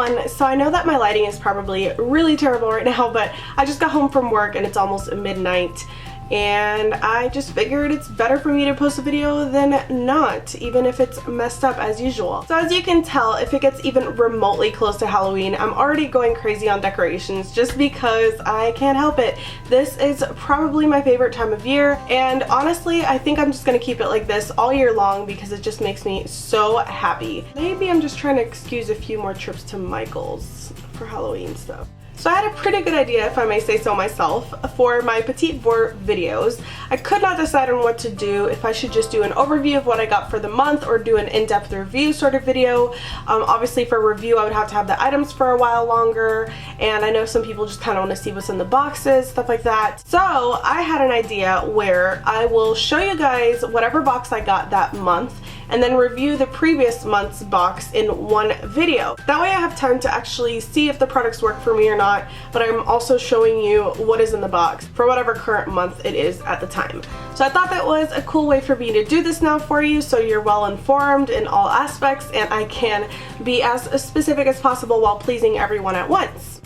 everyone. So I know that my lighting is probably really terrible right now, but I just got home from work and it's almost midnight, and I just figured it's better for me to post a video than not, even if it's messed up as usual. So as you can tell, if it gets even remotely close to Halloween, I'm already going crazy on decorations just because I can't help it. This is probably my favorite time of year, and honestly I think I'm just gonna keep it like this all year long because it just makes me so happy. Maybe I'm just trying to excuse a few more trips to Michael's for Halloween stuff. So I had a pretty good idea, if I may say so myself, for my PETIT VOUR videos. I could not decide on what to do, if I should just do an overview of what I got for the month or do an in-depth review sort of video. Obviously for review I would have to have the items for a while longer, and I know some people just kind of want to see what's in the boxes, stuff like that. So I had an idea where I will show you guys whatever box I got that month and then review the previous month's box in one video. That way I have time to actually see if the products work for me or not, but I'm also showing you what is in the box for whatever current month it is at the time. So I thought that was a cool way for me to do this now for you, so you're well informed in all aspects and I can be as specific as possible while pleasing everyone at once.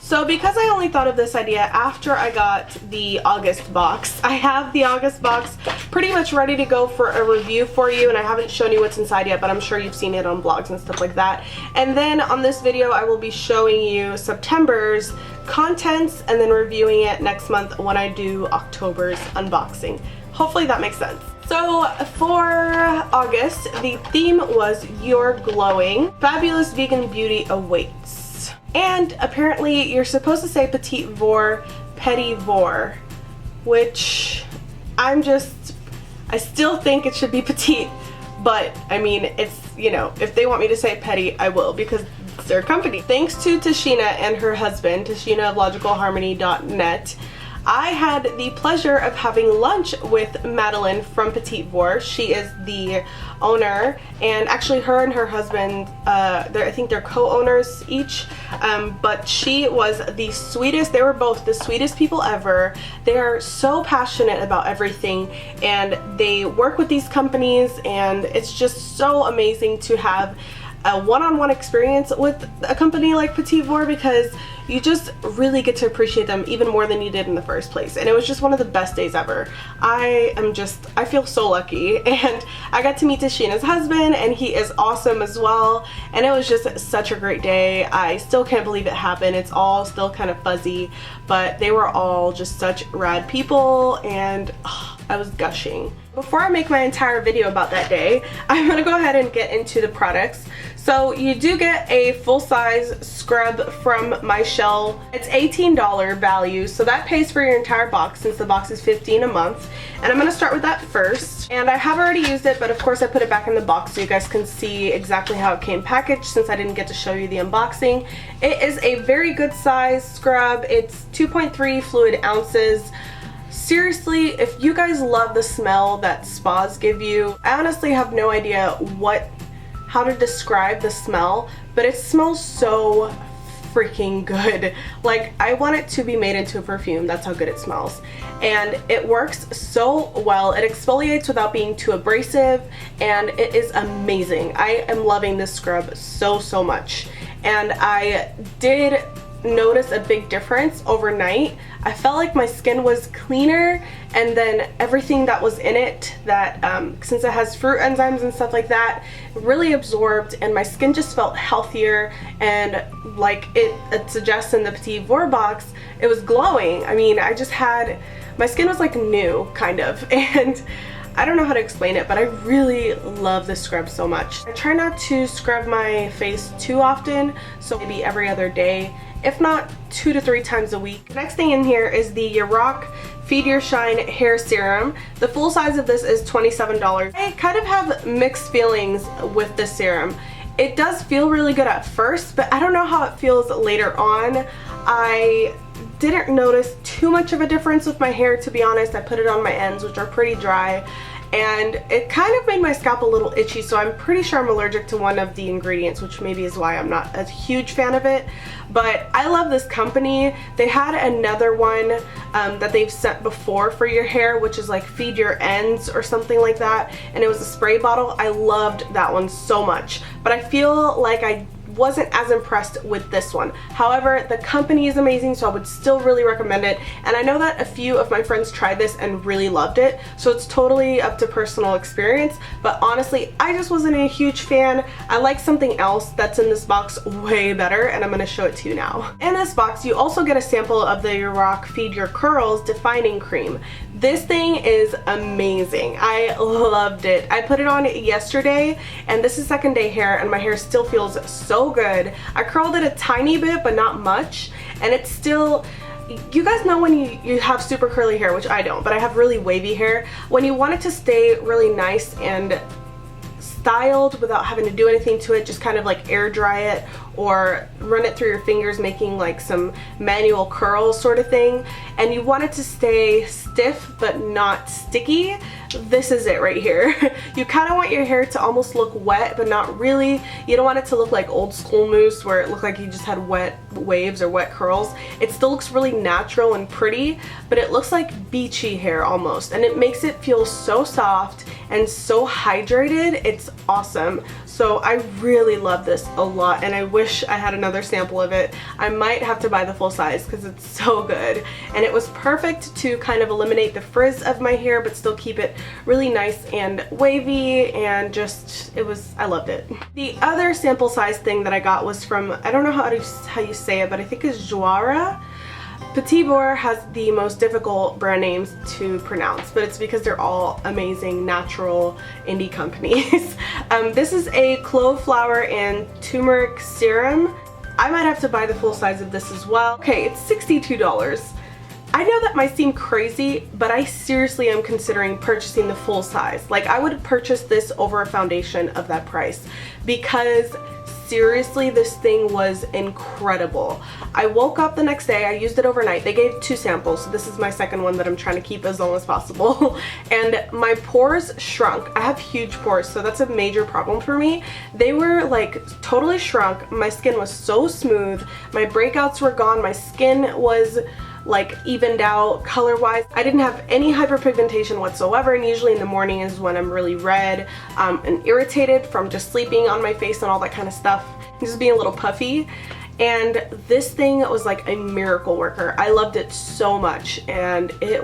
So because I only thought of this idea after I got the August box, I have the August box pretty much ready to go for a review for you, and I haven't shown you what's inside yet, but I'm sure you've seen it on blogs and stuff like that. And then on this video I will be showing you September's contents and then reviewing it next month when I do October's unboxing. Hopefully that makes sense. So for August, the theme was You're Glowing. Fabulous vegan beauty awaits. And apparently you're supposed to say PETIT VOUR, PETIT VOUR, which I still think it should be petite, but I mean, it's, you know, if they want me to say petty, I will, because it's their company. Thanks to Tashina and her husband, Tashina of logicalharmony.net, I had the pleasure of having lunch with Madeline from PETIT VOUR. She is the owner, and actually her and her husband, I think they're co-owners each, but she was the sweetest. They were both the sweetest people ever. They are so passionate about everything, and they work with these companies, and it's just so amazing to have a one-on-one experience with a company like PETIT VOUR, because you just really get to appreciate them even more than you did in the first place. And it was just one of the best days ever. I feel so lucky, and I got to meet Tashina's husband, and he is awesome as well, and it was just such a great day. I still can't believe it happened. It's all still kind of fuzzy, but they were all just such rad people, and I was gushing. Before I make my entire video about that day, I'm gonna go ahead and get into the products. So you do get a full-size scrub from my shell. It's $18 value, so that pays for your entire box since the box is $15 a month. And I'm gonna start with that first. And I have already used it, but of course I put it back in the box so you guys can see exactly how it came packaged since I didn't get to show you the unboxing. It is a very good size scrub. It's 2.3 fluid ounces. Seriously, if you guys love the smell that spas give you, I honestly have no idea how to describe the smell, but it smells so freaking good. Like, I want it to be made into a perfume. That's how good it smells. And it works so well. It exfoliates without being too abrasive, and it is amazing. I am loving this scrub so much. And I did notice a big difference overnight. I felt like my skin was cleaner, and then everything that was in it, that since it has fruit enzymes and stuff like that, really absorbed, and my skin just felt healthier, and like it suggests in the PETIT VOUR box, it was glowing. I mean, my skin was like new, kind of, and I don't know how to explain it, but I really love this scrub so much. I try not to scrub my face too often, so maybe every other day, if not 2 to 3 times a week. Next thing in here is the Rock Feed Your Shine Hair Serum. The full size of this is $27. I kind of have mixed feelings with this serum. It does feel really good at first, but I don't know how it feels later on. I didn't notice too much of a difference with my hair, to be honest. I put it on my ends, which are pretty dry, and it kind of made my scalp a little itchy, so I'm pretty sure I'm allergic to one of the ingredients, which maybe is why I'm not a huge fan of it. But I love this company. They had another one that they've sent before for your hair, which is like Feed Your Ends or something like that, and it was a spray bottle. I loved that one so much, but I feel like I wasn't as impressed with this one. However, the company is amazing, so I would still really recommend it, and I know that a few of my friends tried this and really loved it, so it's totally up to personal experience. But honestly, I just wasn't a huge fan. I like something else that's in this box way better, and I'm going to show it to you now. In this box, you also get a sample of the Rock Feed Your Curls Defining Cream. This thing is amazing. I loved it. I put it on yesterday, and this is second day hair, and my hair still feels so good. I curled it a tiny bit, but not much, and it's still, you guys know when you have super curly hair, which I don't, but I have really wavy hair. When you want it to stay really nice and styled without having to do anything to it, just kind of like air dry it or run it through your fingers, making like some manual curls sort of thing, and you want it to stay stiff but not sticky, this is it right here. You kind of want your hair to almost look wet, but not really. You don't want it to look like old school mousse where it looked like you just had wet waves or wet curls. It still looks really natural and pretty, but it looks like beachy hair almost, and it makes it feel so soft and so hydrated. It's awesome. So I really love this a lot, and I wish I had another sample of it. I might have to buy the full size because it's so good, and it was perfect to kind of eliminate the frizz of my hair but still keep it really nice and wavy, and just, I loved it. The other sample size thing that I got was from, I don't know how you say it, but I think it's Joara. PETIT VOUR has the most difficult brand names to pronounce, but it's because they're all amazing, natural, indie companies. This is a clove flower and turmeric serum. I might have to buy the full size of this as well. Okay, it's $62. I know that might seem crazy, but I seriously am considering purchasing the full size. Like, I would purchase this over a foundation of that price, because seriously, this thing was incredible. I woke up the next day, I used it overnight. They gave 2 samples, so this is my second one that I'm trying to keep as long as possible. And my pores shrunk. I have huge pores, so that's a major problem for me. They were like totally shrunk. My skin was so smooth. My breakouts were gone. My skin was like evened out color wise. I didn't have any hyperpigmentation whatsoever, and usually in the morning is when I'm really red and irritated from just sleeping on my face and all that kind of stuff, just being a little puffy. And this thing was like a miracle worker. I loved it so much, and it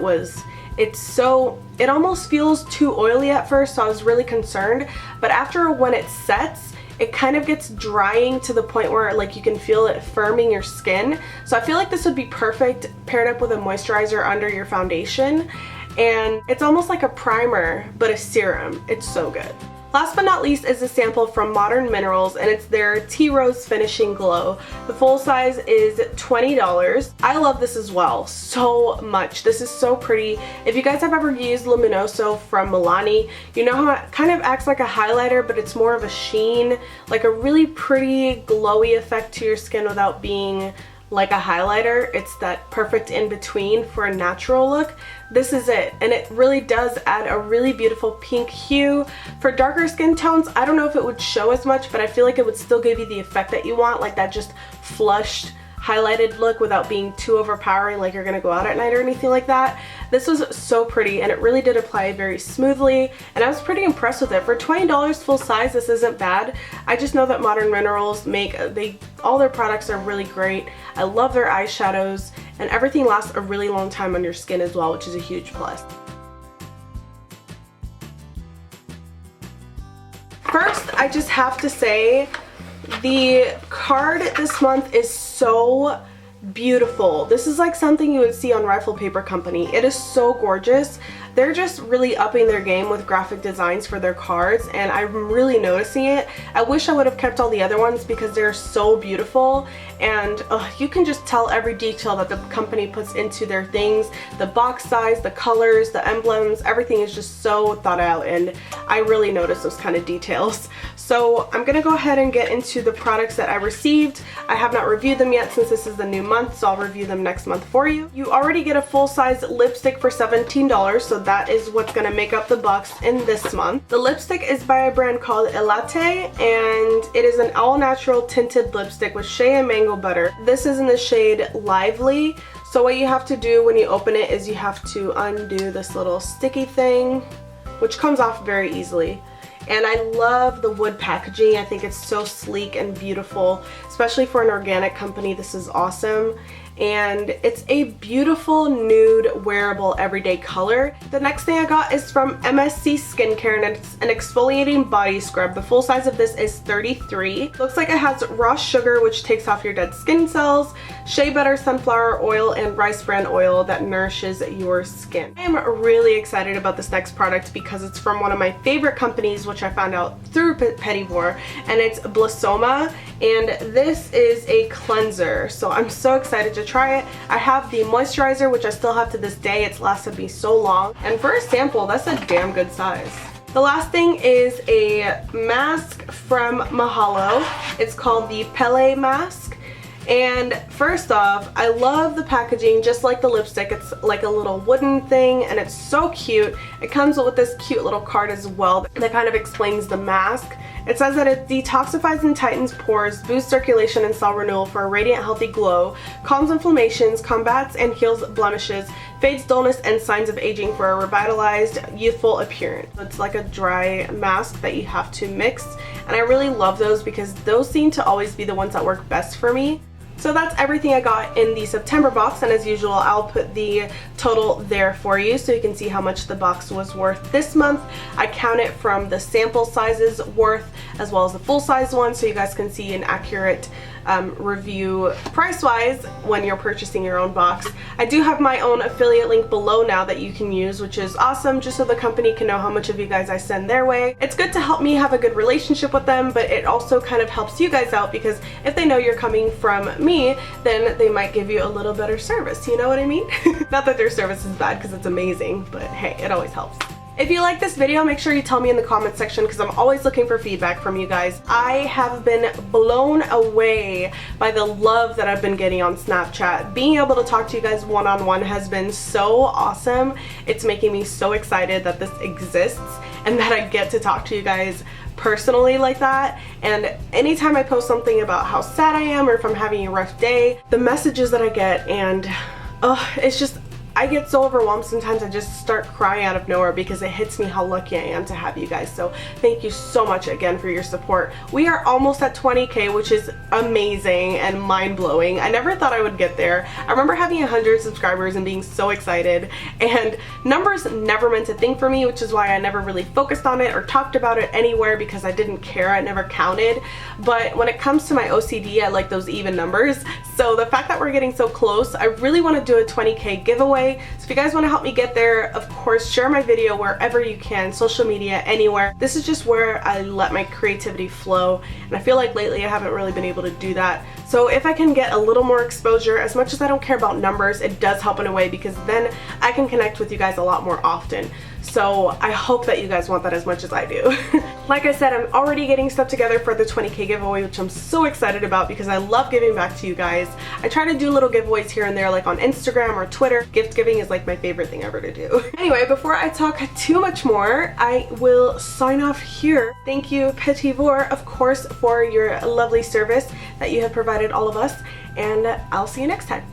almost feels too oily at first, so I was really concerned, but after when it sets, it kind of gets drying to the point where like you can feel it firming your skin. So I feel like this would be perfect paired up with a moisturizer under your foundation, and it's almost like a primer but a serum. It's so good. Last but not least is a sample from Modern Minerals, and it's their Tea Rose Finishing Glow. The full size is $20. I love this as well so much. This is so pretty. If you guys have ever used Luminoso from Milani, you know how it kind of acts like a highlighter, but it's more of a sheen, like a really pretty glowy effect to your skin without being like a highlighter. It's that perfect in between for a natural look. This is it, and it really does add a really beautiful pink hue. For darker skin tones, I don't know if it would show as much, but I feel like it would still give you the effect that you want, like that just flushed highlighted look without being too overpowering, like you're gonna go out at night or anything like that. This was so pretty, and it really did apply very smoothly, and I was pretty impressed with it. For $20 full size, this isn't bad. I just know that Modern Minerals all their products are really great. I love their eyeshadows, and everything lasts a really long time on your skin as well, which is a huge plus. First, I just have to say, the card this month is so beautiful. This is like something you would see on Rifle Paper Company. It is so gorgeous. They're just really upping their game with graphic designs for their cards, and I'm really noticing it. I wish I would have kept all the other ones because they're so beautiful, and you can just tell every detail that the company puts into their things. The box size, the colors, the emblems, everything is just so thought out, and I really notice those kind of details. So I'm gonna go ahead and get into the products that I received. I have not reviewed them yet since this is the new month, so I'll review them next month for you. You already get a full-size lipstick for $17, so that is what's gonna make up the box in this month. The lipstick is by a brand called Ebates, and it is an all-natural tinted lipstick with shea and mango butter. This is in the shade Lively. So what you have to do when you open it is you have to undo this little sticky thing, which comes off very easily. And I love the wood packaging. I think it's so sleek and beautiful, especially for an organic company. This is awesome. And it's a beautiful nude wearable everyday color. The next thing I got is from MSC Skincare, and it's an exfoliating body scrub. The full size of this is 33. Looks like it has raw sugar, which takes off your dead skin cells, shea butter, sunflower oil, and rice bran oil that nourishes your skin. I am really excited about this next product because it's from one of my favorite companies, which I found out through PETIT VOUR, and it's Blosoma, and this is a cleanser. So I'm so excited to try it. I have the moisturizer, which I still have to this day. It's lasted me so long, and for a sample, that's a damn good size. The last thing is a mask from Mahalo. It's called the Pele mask. And first off, I love the packaging, just like the lipstick. It's like a little wooden thing, and it's so cute. It comes with this cute little card as well that kind of explains the mask. It says that it detoxifies and tightens pores, boosts circulation and cell renewal for a radiant, healthy glow, calms inflammations, combats and heals blemishes, fades dullness and signs of aging for a revitalized, youthful appearance. It's like a dry mask that you have to mix, and I really love those because those seem to always be the ones that work best for me. So that's everything I got in the September box, and as usual, I'll put the total there for you so you can see how much the box was worth this month. I count it from the sample sizes worth as well as the full size one, so you guys can see an accurate review price-wise when you're purchasing your own box. I do have my own affiliate link below now that you can use, which is awesome, just so the company can know how much of you guys I send their way. It's good to help me have a good relationship with them, but it also kind of helps you guys out because if they know you're coming from me, then they might give you a little better service, you know what I mean? Not that their service is bad because it's amazing, but hey, it always helps. If you like this video, make sure you tell me in the comment section because I'm always looking for feedback from you guys. I have been blown away by the love that I've been getting on Snapchat. Being able to talk to you guys one-on-one has been so awesome. It's making me so excited that this exists and that I get to talk to you guys personally like that. And anytime I post something about how sad I am or if I'm having a rough day, the messages that I get, and it's just, I get so overwhelmed sometimes I just start crying out of nowhere because it hits me how lucky I am to have you guys. So thank you so much again for your support. We are almost at 20K, which is amazing and mind-blowing. I never thought I would get there. I remember having 100 subscribers and being so excited, and numbers never meant a thing for me, which is why I never really focused on it or talked about it anywhere because I didn't care. I never counted. But when it comes to my OCD, I like those even numbers. So the fact that we're getting so close, I really want to do a 20K giveaway. So if you guys want to help me get there, of course, share my video wherever you can, social media, anywhere. This is just where I let my creativity flow, and I feel like lately I haven't really been able to do that. So if I can get a little more exposure, as much as I don't care about numbers, it does help in a way because then I can connect with you guys a lot more often. So I hope that you guys want that as much as I do. Like I said, I'm already getting stuff together for the 20K giveaway, which I'm so excited about because I love giving back to you guys. I try to do little giveaways here and there, like on Instagram or Twitter. Gift giving is like my favorite thing ever to do. Anyway, before I talk too much more, I will sign off here. Thank you, PETIT VOUR, of course, for your lovely service that you have provided all of us, and I'll see you next time.